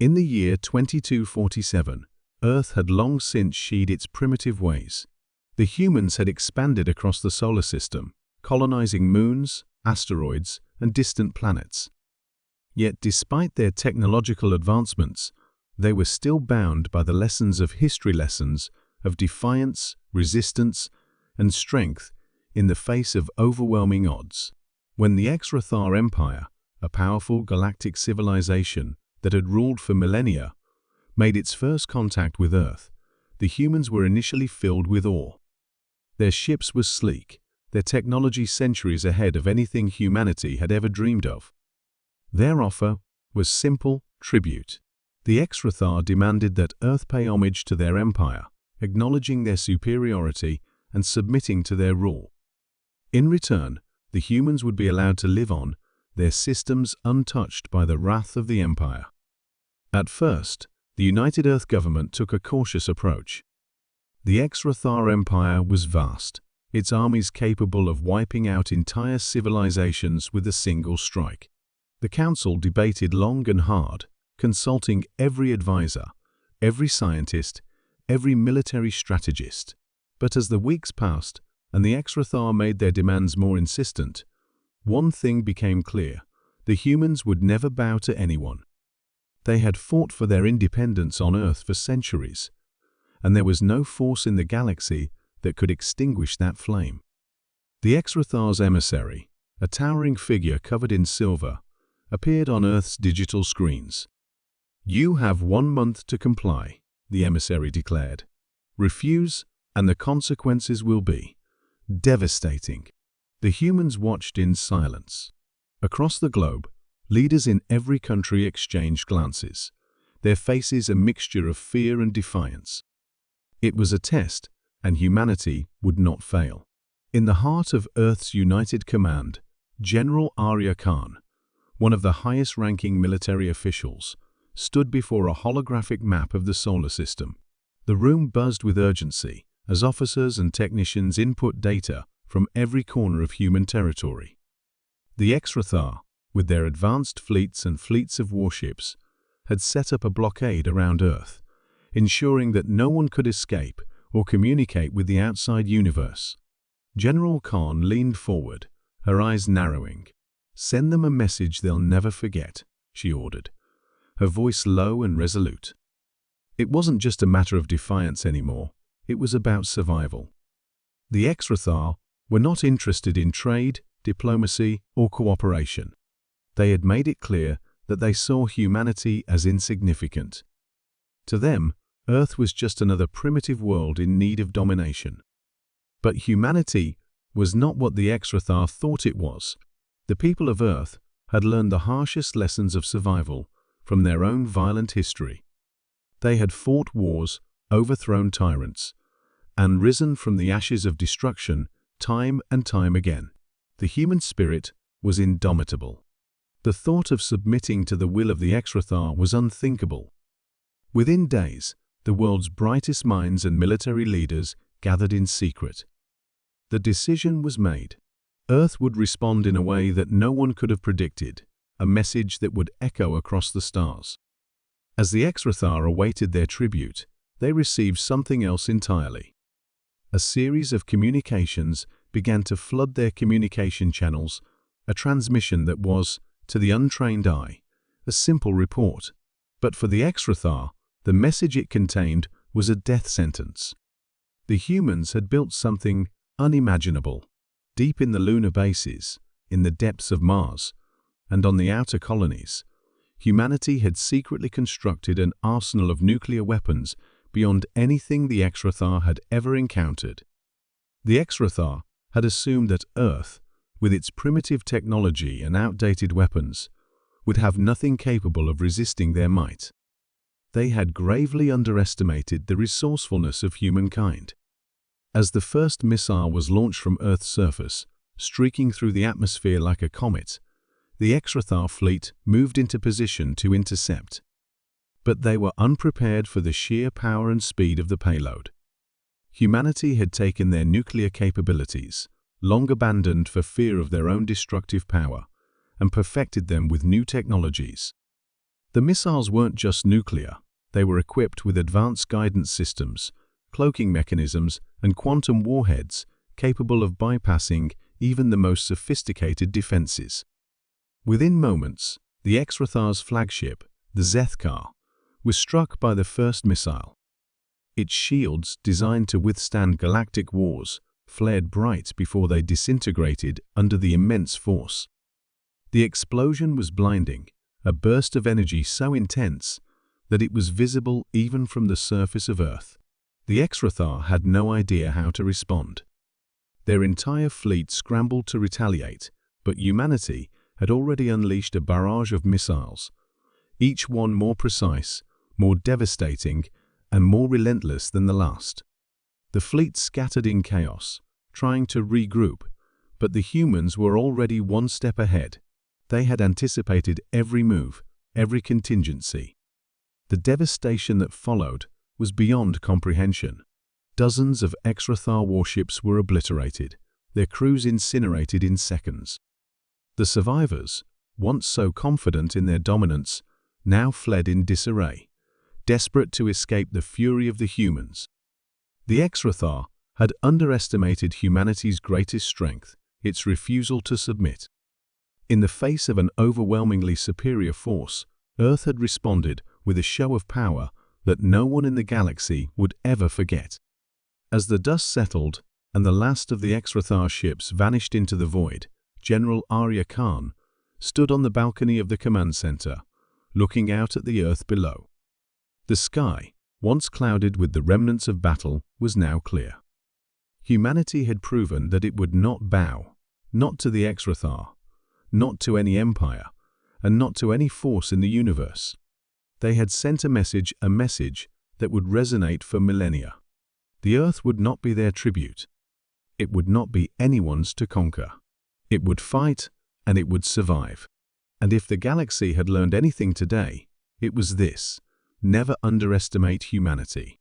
In the year 2247, Earth had long since shed its primitive ways. The humans had expanded across the solar system, colonizing moons, asteroids, and distant planets. Yet despite their technological advancements, they were still bound by the lessons of defiance, resistance, and strength in the face of overwhelming odds. When the Xrathar Empire, a powerful galactic civilization that had ruled for millennia, made its first contact with Earth, the humans were initially filled with awe. Their ships were sleek, their technology centuries ahead of anything humanity had ever dreamed of. Their offer was simple: tribute. The Xrathar demanded that Earth pay homage to their empire, acknowledging their superiority and submitting to their rule. In return, the humans would be allowed to live on, their systems untouched by the wrath of the empire. At first, the United Earth government took a cautious approach. The Xrathar Empire was vast, its armies capable of wiping out entire civilizations with a single strike. The council debated long and hard, consulting every advisor, every scientist, every military strategist. But as the weeks passed and the Xrathar made their demands more insistent, one thing became clear: the humans would never bow to anyone. They had fought for their independence on Earth for centuries, and there was no force in the galaxy that could extinguish that flame. The Xrathar's emissary, a towering figure covered in silver, appeared on Earth's digital screens. "You have 1 month to comply," the emissary declared. "Refuse, and the consequences will be devastating." The humans watched in silence. Across the globe, leaders in every country exchanged glances, their faces a mixture of fear and defiance. It was a test, and humanity would not fail. In the heart of Earth's United Command, General Arya Khan, one of the highest-ranking military officials, stood before a holographic map of the solar system. The room buzzed with urgency as officers and technicians input data from every corner of human territory. The Xrathar, with their advanced fleets and fleets of warships, had set up a blockade around Earth, ensuring that no one could escape or communicate with the outside universe. General Khan leaned forward, her eyes narrowing. "Send them a message they'll never forget," she ordered, her voice low and resolute. It wasn't just a matter of defiance anymore, it was about survival. The Xrathar were not interested in trade, diplomacy, or cooperation. They had made it clear that they saw humanity as insignificant. To them, Earth was just another primitive world in need of domination. But humanity was not what the Xrathar thought it was. The people of Earth had learned the harshest lessons of survival from their own violent history. They had fought wars, overthrown tyrants, and risen from the ashes of destruction time and time again. The human spirit was indomitable. The thought of submitting to the will of the Xrathar was unthinkable. Within days, the world's brightest minds and military leaders gathered in secret. The decision was made. Earth would respond in a way that no one could have predicted, a message that would echo across the stars. As the Xrathar awaited their tribute, they received something else entirely. A series of communications began to flood their communication channels, a transmission that was, to the untrained eye, a simple report. But for the Xrathar, the message it contained was a death sentence. The humans had built something unimaginable. Deep in the lunar bases, in the depths of Mars, and on the outer colonies, humanity had secretly constructed an arsenal of nuclear weapons beyond anything the Xrathar had ever encountered. The Xrathar had assumed that Earth, with its primitive technology and outdated weapons, would have nothing capable of resisting their might. They had gravely underestimated the resourcefulness of humankind. As the first missile was launched from Earth's surface, streaking through the atmosphere like a comet, the Xrathar fleet moved into position to intercept. But they were unprepared for the sheer power and speed of the payload. Humanity had taken their nuclear capabilities, long abandoned for fear of their own destructive power, and perfected them with new technologies. The missiles weren't just nuclear, they were equipped with advanced guidance systems, cloaking mechanisms, and quantum warheads capable of bypassing even the most sophisticated defenses. Within moments, the Exrathar's flagship, the Zethkar, was struck by the first missile. Its shields, designed to withstand galactic wars, flared bright before they disintegrated under the immense force. The explosion was blinding, a burst of energy so intense that it was visible even from the surface of Earth. The Exrathar had no idea how to respond. Their entire fleet scrambled to retaliate, but humanity had already unleashed a barrage of missiles, each one more precise, more devastating, and more relentless than the last. The fleet scattered in chaos, trying to regroup, but the humans were already one step ahead. They had anticipated every move, every contingency. The devastation that followed was beyond comprehension. Dozens of Exrathar warships were obliterated, their crews incinerated in seconds. The survivors, once so confident in their dominance, now fled in disarray, desperate to escape the fury of the humans. The Exrathar had underestimated humanity's greatest strength, its refusal to submit. In the face of an overwhelmingly superior force, Earth had responded with a show of power that no one in the galaxy would ever forget. As the dust settled and the last of the Exrathar ships vanished into the void, General Arya Khan stood on the balcony of the command center, looking out at the Earth below. The sky, once clouded with the remnants of battle, was now clear. Humanity had proven that it would not bow, not to the Exrathar, not to any empire, and not to any force in the universe. They had sent a message that would resonate for millennia. The Earth would not be their tribute. It would not be anyone's to conquer. It would fight, and it would survive. And if the galaxy had learned anything today, it was this: never underestimate humanity.